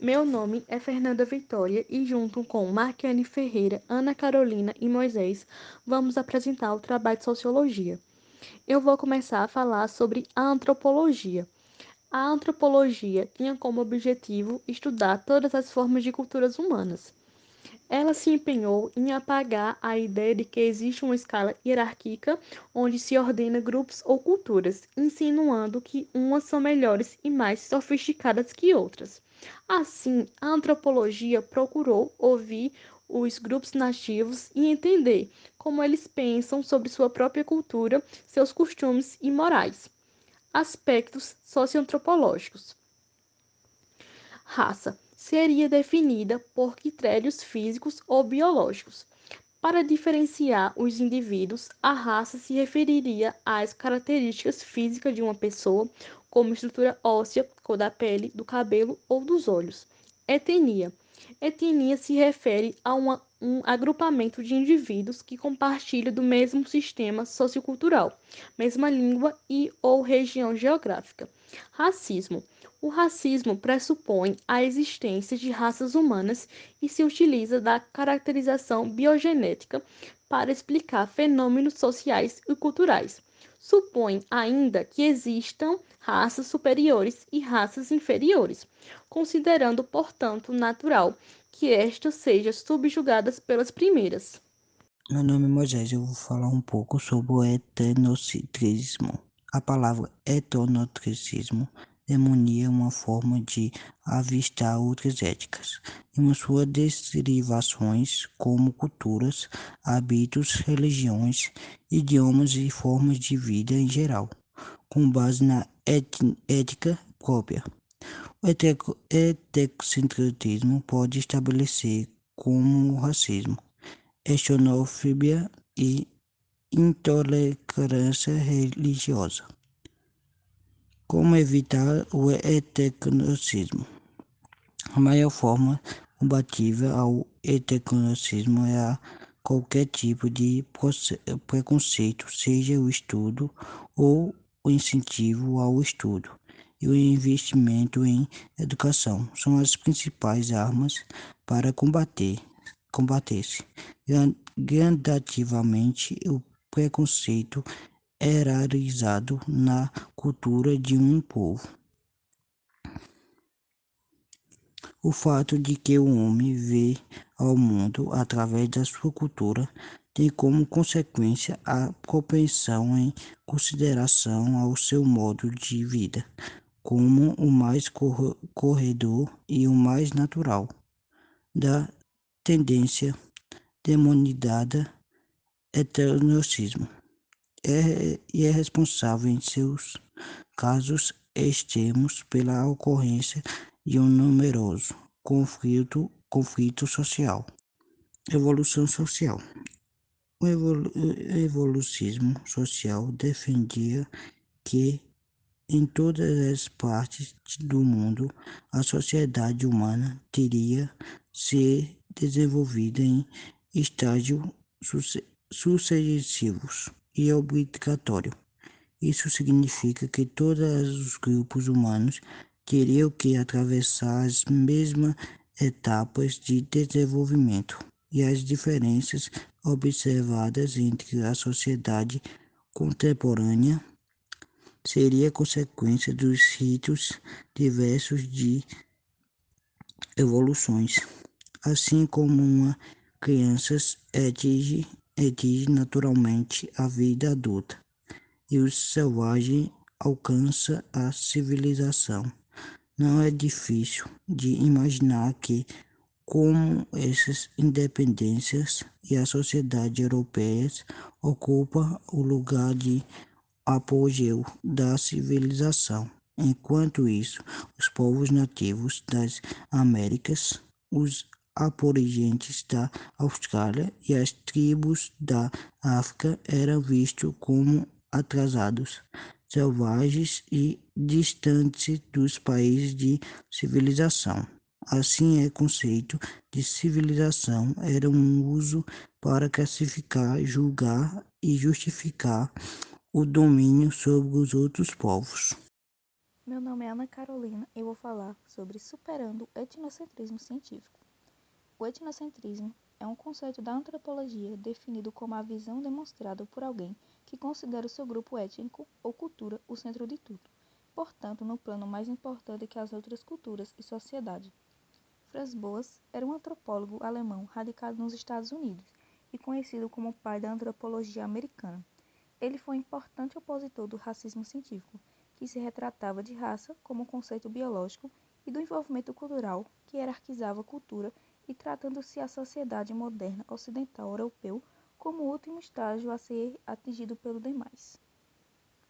Meu nome é Fernanda Vitória e, junto com Marquiane Ferreira, Ana Carolina e Moisés, vamos apresentar o trabalho de sociologia. Eu vou começar a falar sobre a antropologia. A antropologia tinha como objetivo estudar todas as formas de culturas humanas. Ela se empenhou em apagar a ideia de que existe uma escala hierárquica onde se ordena grupos ou culturas, insinuando que umas são melhores e mais sofisticadas que outras. Assim, a antropologia procurou ouvir os grupos nativos e entender como eles pensam sobre sua própria cultura, seus costumes e morais. Aspectos socioantropológicos. Raça seria definida por critérios físicos ou biológicos. Para diferenciar os indivíduos, a raça se referiria às características físicas de uma pessoa, como estrutura óssea, cor da pele, do cabelo ou dos olhos. Etnia. Etnia se refere a um agrupamento de indivíduos que compartilham do mesmo sistema sociocultural, mesma língua e ou região geográfica. Racismo. O racismo pressupõe a existência de raças humanas e se utiliza da caracterização biogenética para explicar fenômenos sociais e culturais. Supõe ainda que existam raças superiores e raças inferiores, considerando, portanto, natural que estas sejam subjugadas pelas primeiras. Meu nome é Moisés, eu vou falar um pouco sobre o etnocentrismo. A palavra etnocentrismo demonia uma forma de avistar outras éticas, em suas derivações como culturas, hábitos, religiões, idiomas e formas de vida em geral, com base na ética própria. O etnocentrismo pode estabelecer como o racismo, xenofobia e intolerância religiosa. Como evitar o etnocentismo? A maior forma combativa ao etnocentismo é a qualquer tipo de preconceito, seja o estudo ou o incentivo ao estudo e o investimento em educação são as principais armas para combater-se gradativamente o preconceito hierarquizado na cultura de um povo. O fato de que o homem vê ao mundo através da sua cultura tem como consequência a propensão em consideração ao seu modo de vida como o mais corredor e o mais natural, da tendência demonizada etnocismo. É responsável em seus casos extremos pela ocorrência de um numeroso conflito social. Evolução social. O evolucionismo social defendia que em todas as partes do mundo a sociedade humana teria se desenvolvida em estágios sucessivos e obrigatório. Isso significa que todos os grupos humanos teriam que atravessar as mesmas etapas de desenvolvimento, e as diferenças observadas entre a sociedade contemporânea seria consequência dos ritos diversos de evoluções. Assim como uma criança exige naturalmente a vida adulta e o selvagem alcança a civilização. Não é difícil de imaginar que, como essas independências e a sociedade europeia ocupa o lugar de apogeu da civilização. Enquanto isso, os povos nativos das Américas, os aborígenes da Austrália e as tribos da África eram vistos como atrasados, selvagens e distantes dos países de civilização. Assim, o conceito de civilização era um uso para classificar, julgar e justificar o domínio sobre os outros povos. Meu nome é Ana Carolina e eu vou falar sobre superando o etnocentrismo científico. O etnocentrismo é um conceito da antropologia definido como a visão demonstrada por alguém que considera o seu grupo étnico ou cultura o centro de tudo, portanto, no plano mais importante que as outras culturas e sociedade. Franz Boas era um antropólogo alemão radicado nos Estados Unidos e conhecido como o pai da antropologia americana. Ele foi um importante opositor do racismo científico, que se retratava de raça como um conceito biológico e do envolvimento cultural, que hierarquizava a cultura e tratando-se a sociedade moderna ocidental europeu como o último estágio a ser atingido pelos demais.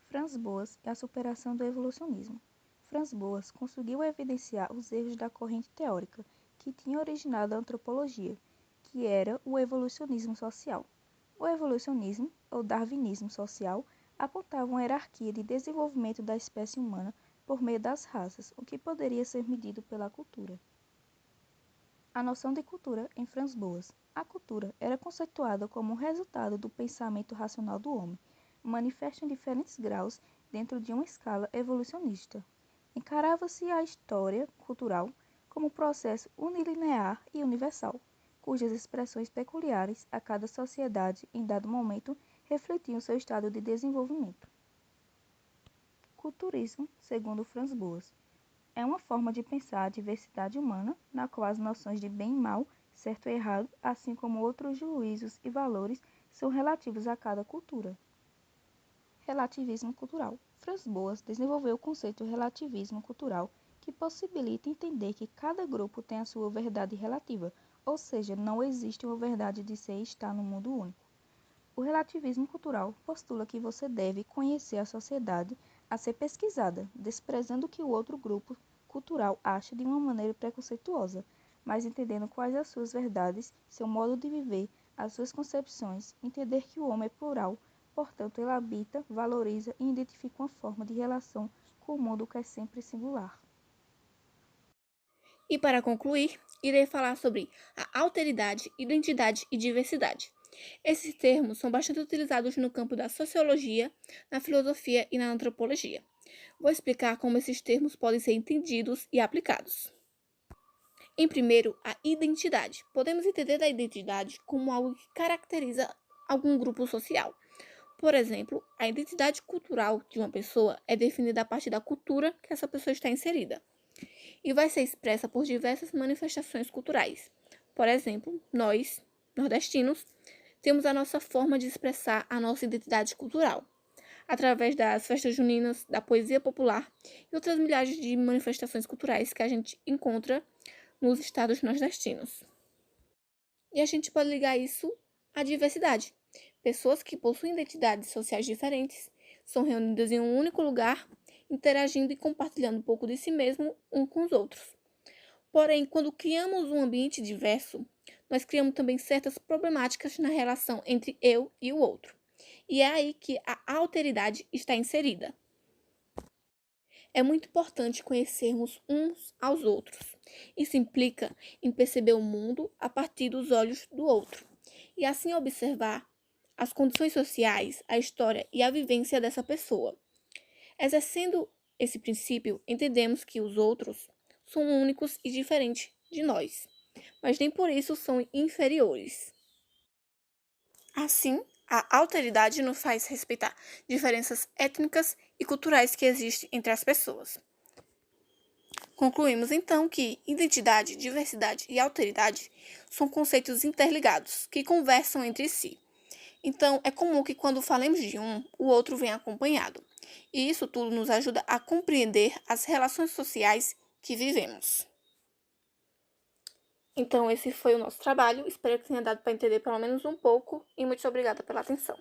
Franz Boas e a superação do evolucionismo. Franz Boas conseguiu evidenciar os erros da corrente teórica que tinha originado a antropologia, que era o evolucionismo social. O evolucionismo, ou darwinismo social, apontava uma hierarquia de desenvolvimento da espécie humana por meio das raças, o que poderia ser medido pela cultura. A noção de cultura em Franz Boas. A cultura era conceituada como um resultado do pensamento racional do homem, manifesto em diferentes graus dentro de uma escala evolucionista. Encarava-se a história cultural como um processo unilinear e universal, cujas expressões peculiares a cada sociedade em dado momento refletiam seu estado de desenvolvimento. Culturismo, segundo Franz Boas, é uma forma de pensar a diversidade humana, na qual as noções de bem e mal, certo e errado, assim como outros juízos e valores, são relativos a cada cultura. Relativismo cultural. Franz Boas desenvolveu o conceito de relativismo cultural, que possibilita entender que cada grupo tem a sua verdade relativa, ou seja, não existe uma verdade de ser e estar no mundo único. O relativismo cultural postula que você deve conhecer a sociedade a ser pesquisada, desprezando o que o outro grupo cultural acha de uma maneira preconceituosa, mas entendendo quais as suas verdades, seu modo de viver, as suas concepções, entender que o homem é plural, portanto ele habita, valoriza e identifica uma forma de relação com o mundo que é sempre singular. E para concluir, irei falar sobre a alteridade, identidade e diversidade. Esses termos são bastante utilizados no campo da sociologia, na filosofia e na antropologia. Vou explicar como esses termos podem ser entendidos e aplicados. Em primeiro, a identidade. Podemos entender a identidade como algo que caracteriza algum grupo social. Por exemplo, a identidade cultural de uma pessoa é definida a partir da cultura que essa pessoa está inserida e vai ser expressa por diversas manifestações culturais. Por exemplo, nós, nordestinos, temos a nossa forma de expressar a nossa identidade cultural, através das festas juninas, da poesia popular e outras milhares de manifestações culturais que a gente encontra nos estados nordestinos. E a gente pode ligar isso à diversidade. Pessoas que possuem identidades sociais diferentes são reunidas em um único lugar, interagindo e compartilhando um pouco de si mesmo um com os outros. Porém, quando criamos um ambiente diverso, nós criamos também certas problemáticas na relação entre eu e o outro. E é aí que a alteridade está inserida. É muito importante conhecermos uns aos outros. Isso implica em perceber o mundo a partir dos olhos do outro e assim observar as condições sociais, a história e a vivência dessa pessoa. Exercendo esse princípio, entendemos que os outros são únicos e diferentes de nós, mas nem por isso são inferiores. Assim, a alteridade nos faz respeitar diferenças étnicas e culturais que existem entre as pessoas. Concluímos então que identidade, diversidade e alteridade são conceitos interligados que conversam entre si. Então, é comum que quando falemos de um, o outro venha acompanhado. E isso tudo nos ajuda a compreender as relações sociais que vivemos. Então, esse foi o nosso trabalho. Espero que tenha dado para entender pelo menos um pouco e muito obrigada pela atenção.